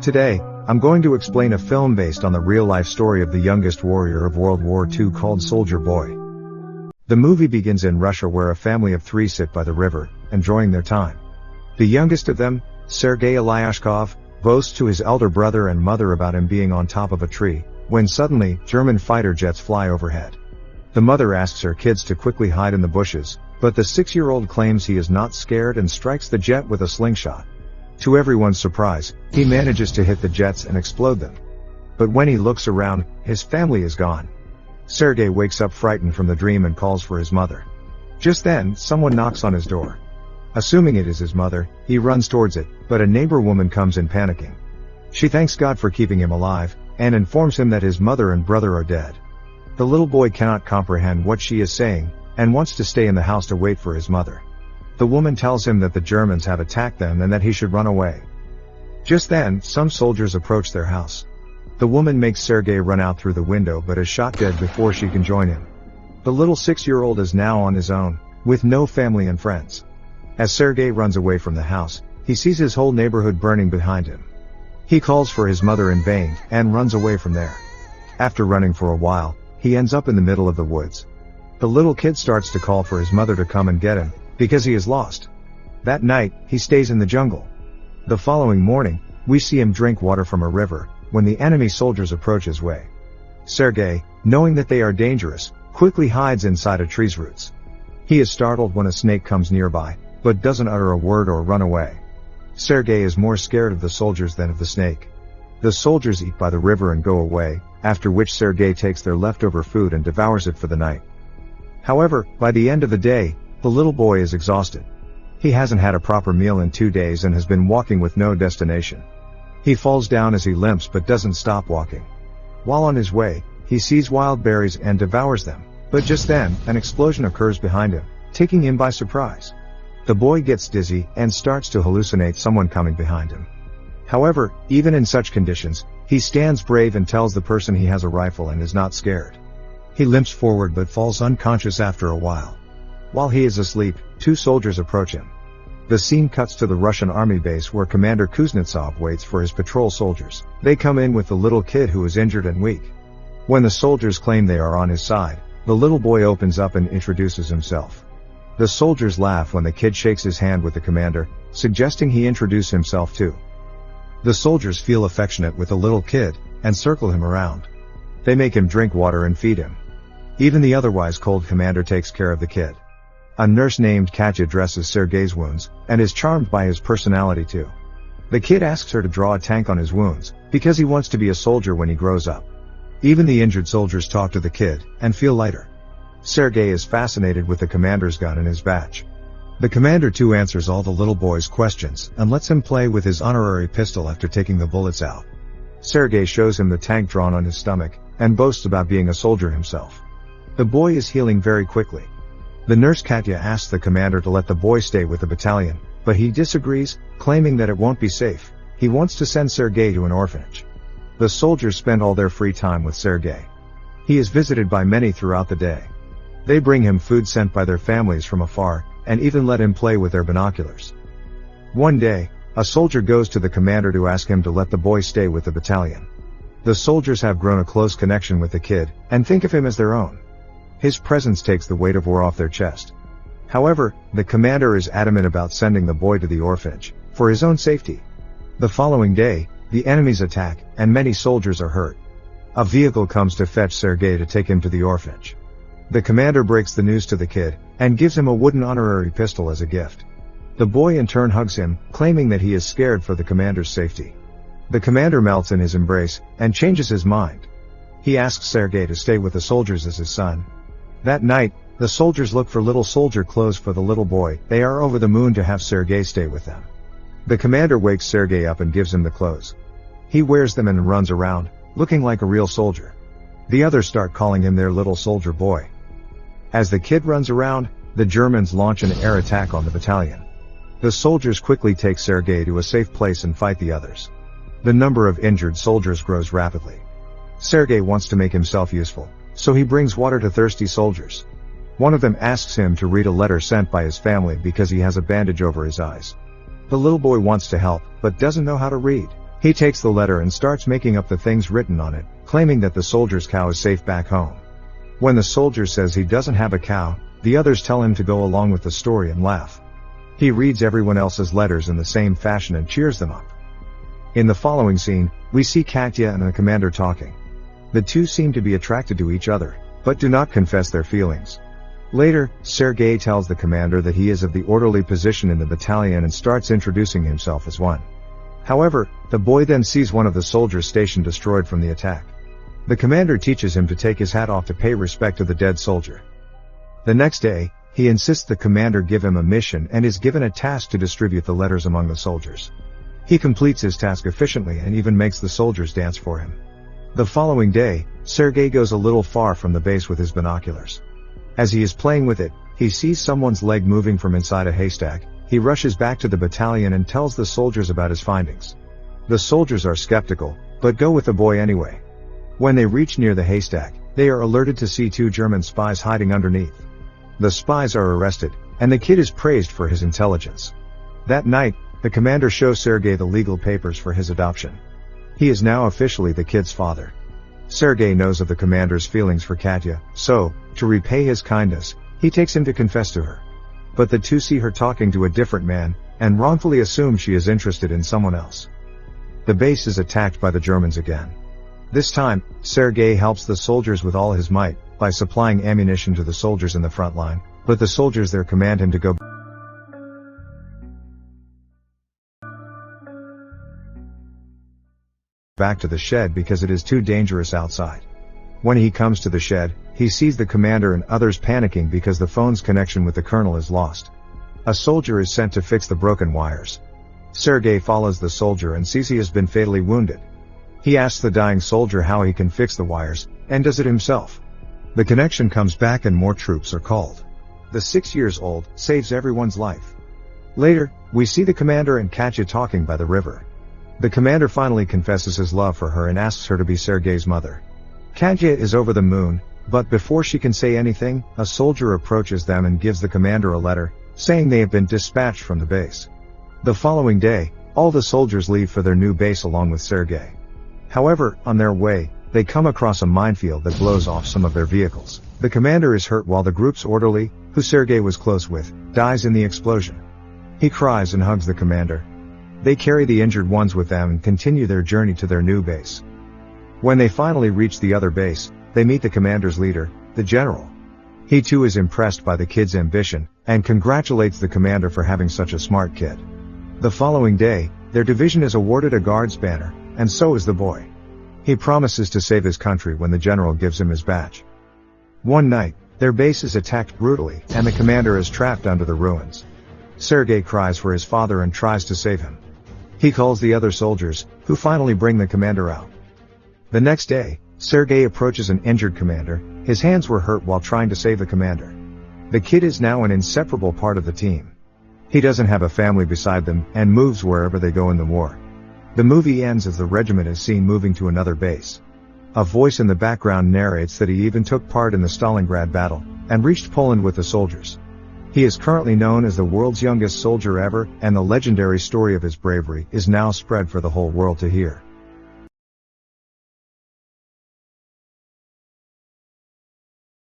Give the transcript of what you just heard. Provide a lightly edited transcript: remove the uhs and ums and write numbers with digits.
Today, I'm going to explain a film based on the real-life story of the youngest warrior of World War II called Soldier Boy. The movie begins in Russia where a family of 3 sit by the river, enjoying their time. The youngest of them, Sergei Ilyashkov, boasts to his elder brother and mother about him being on top of a tree, when suddenly, German fighter jets fly overhead. The mother asks her kids to quickly hide in the bushes, but the 6-year-old claims he is not scared and strikes the jet with a slingshot. To everyone's surprise, he manages to hit the jets and explode them. But when he looks around, his family is gone. Sergei wakes up frightened from the dream and calls for his mother. Just then, someone knocks on his door. Assuming it is his mother, he runs towards it, but a neighbor woman comes in panicking. She thanks God for keeping him alive, and informs him that his mother and brother are dead. The little boy cannot comprehend what she is saying, and wants to stay in the house to wait for his mother. The woman tells him that the Germans have attacked them and that he should run away. Just then, some soldiers approach their house. The woman makes Sergei run out through the window but is shot dead before she can join him. The little 6-year-old is now on his own, with no family and friends. As Sergei runs away from the house, he sees his whole neighborhood burning behind him. He calls for his mother in vain, and runs away from there. After running for a while, he ends up in the middle of the woods. The little kid starts to call for his mother to come and get him, because he is lost. That night, he stays in the jungle. The following morning, we see him drink water from a river, when the enemy soldiers approach his way. Sergei, knowing that they are dangerous, quickly hides inside a tree's roots. He is startled when a snake comes nearby, but doesn't utter a word or run away. Sergei is more scared of the soldiers than of the snake. The soldiers eat by the river and go away, after which Sergei takes their leftover food and devours it for the night. However, by the end of the day, the little boy is exhausted. He hasn't had a proper meal in 2 days and has been walking with no destination. He falls down as he limps but doesn't stop walking. While on his way, he sees wild berries and devours them, but just then, an explosion occurs behind him, taking him by surprise. The boy gets dizzy and starts to hallucinate someone coming behind him. However, even in such conditions, he stands brave and tells the person he has a rifle and is not scared. He limps forward but falls unconscious after a while. While he is asleep, 2 soldiers approach him. The scene cuts to the Russian army base where Commander Kuznetsov waits for his patrol soldiers. They come in with the little kid who is injured and weak. When the soldiers claim they are on his side, the little boy opens up and introduces himself. The soldiers laugh when the kid shakes his hand with the commander, suggesting he introduce himself too. The soldiers feel affectionate with the little kid, and circle him around. They make him drink water and feed him. Even the otherwise cold commander takes care of the kid. A nurse named Katya dresses Sergei's wounds, and is charmed by his personality too. The kid asks her to draw a tank on his wounds, because he wants to be a soldier when he grows up. Even the injured soldiers talk to the kid, and feel lighter. Sergei is fascinated with the commander's gun and his badge. The commander too answers all the little boy's questions, and lets him play with his honorary pistol after taking the bullets out. Sergei shows him the tank drawn on his stomach, and boasts about being a soldier himself. The boy is healing very quickly. The nurse Katya asks the commander to let the boy stay with the battalion, but he disagrees, claiming that it won't be safe. He wants to send Sergei to an orphanage. The soldiers spend all their free time with Sergei. He is visited by many throughout the day. They bring him food sent by their families from afar, and even let him play with their binoculars. One day, a soldier goes to the commander to ask him to let the boy stay with the battalion. The soldiers have grown a close connection with the kid, and think of him as their own. His presence takes the weight of war off their chest. However, the commander is adamant about sending the boy to the orphanage, for his own safety. The following day, the enemies attack, and many soldiers are hurt. A vehicle comes to fetch Sergei to take him to the orphanage. The commander breaks the news to the kid, and gives him a wooden honorary pistol as a gift. The boy in turn hugs him, claiming that he is scared for the commander's safety. The commander melts in his embrace, and changes his mind. He asks Sergei to stay with the soldiers as his son. That night, the soldiers look for little soldier clothes for the little boy. They are over the moon to have Sergei stay with them. The commander wakes Sergei up and gives him the clothes. He wears them and runs around, looking like a real soldier. The others start calling him their little soldier boy. As the kid runs around, the Germans launch an air attack on the battalion. The soldiers quickly take Sergei to a safe place and fight the others. The number of injured soldiers grows rapidly. Sergei wants to make himself useful, so he brings water to thirsty soldiers. One of them asks him to read a letter sent by his family because he has a bandage over his eyes. The little boy wants to help, but doesn't know how to read. He takes the letter and starts making up the things written on it, claiming that the soldier's cow is safe back home. When the soldier says he doesn't have a cow, the others tell him to go along with the story and laugh. He reads everyone else's letters in the same fashion and cheers them up. In the following scene, we see Katya and the commander talking. The two seem to be attracted to each other, but do not confess their feelings. Later, Sergei tells the commander that he is of the orderly position in the battalion and starts introducing himself as one. However, the boy then sees one of the soldiers' station destroyed from the attack. The commander teaches him to take his hat off to pay respect to the dead soldier. The next day, he insists the commander give him a mission and is given a task to distribute the letters among the soldiers. He completes his task efficiently and even makes the soldiers dance for him. The following day, Sergei goes a little far from the base with his binoculars. As he is playing with it, he sees someone's leg moving from inside a haystack. He rushes back to the battalion and tells the soldiers about his findings. The soldiers are skeptical, but go with the boy anyway. When they reach near the haystack, they are alerted to see 2 German spies hiding underneath. The spies are arrested, and the kid is praised for his intelligence. That night, the commander shows Sergei the legal papers for his adoption. He is now officially the kid's father. Sergei knows of the commander's feelings for Katya, so, to repay his kindness, he takes him to confess to her. But the two see her talking to a different man, and wrongfully assume she is interested in someone else. The base is attacked by the Germans again. This time, Sergei helps the soldiers with all his might, by supplying ammunition to the soldiers in the front line, but the soldiers there command him to go back to the shed because it is too dangerous outside. When he comes to the shed, he sees the commander and others panicking because the phone's connection with the colonel is lost. A soldier is sent to fix the broken wires. Sergei follows the soldier and sees he has been fatally wounded. He asks the dying soldier how he can fix the wires, and does it himself. The connection comes back and more troops are called. The 6-year-old saves everyone's life. Later, we see the commander and Katya talking by the river. The commander finally confesses his love for her and asks her to be Sergei's mother. Katya is over the moon, but before she can say anything, a soldier approaches them and gives the commander a letter, saying they have been dispatched from the base. The following day, all the soldiers leave for their new base along with Sergei. However, on their way, they come across a minefield that blows off some of their vehicles. The commander is hurt while the group's orderly, who Sergei was close with, dies in the explosion. He cries and hugs the commander. They carry the injured ones with them and continue their journey to their new base. When they finally reach the other base, they meet the commander's leader, the general. He too is impressed by the kid's ambition, and congratulates the commander for having such a smart kid. The following day, their division is awarded a guard's banner, and so is the boy. He promises to save his country when the general gives him his badge. One night, their base is attacked brutally, and the commander is trapped under the ruins. Sergei cries for his father and tries to save him. He calls the other soldiers, who finally bring the commander out. The next day, Sergei approaches an injured commander. His hands were hurt while trying to save the commander. The kid is now an inseparable part of the team. He doesn't have a family beside them, and moves wherever they go in the war. The movie ends as the regiment is seen moving to another base. A voice in the background narrates that he even took part in the Stalingrad battle, and reached Poland with the soldiers. He is currently known as the world's youngest soldier ever, and the legendary story of his bravery is now spread for the whole world to hear.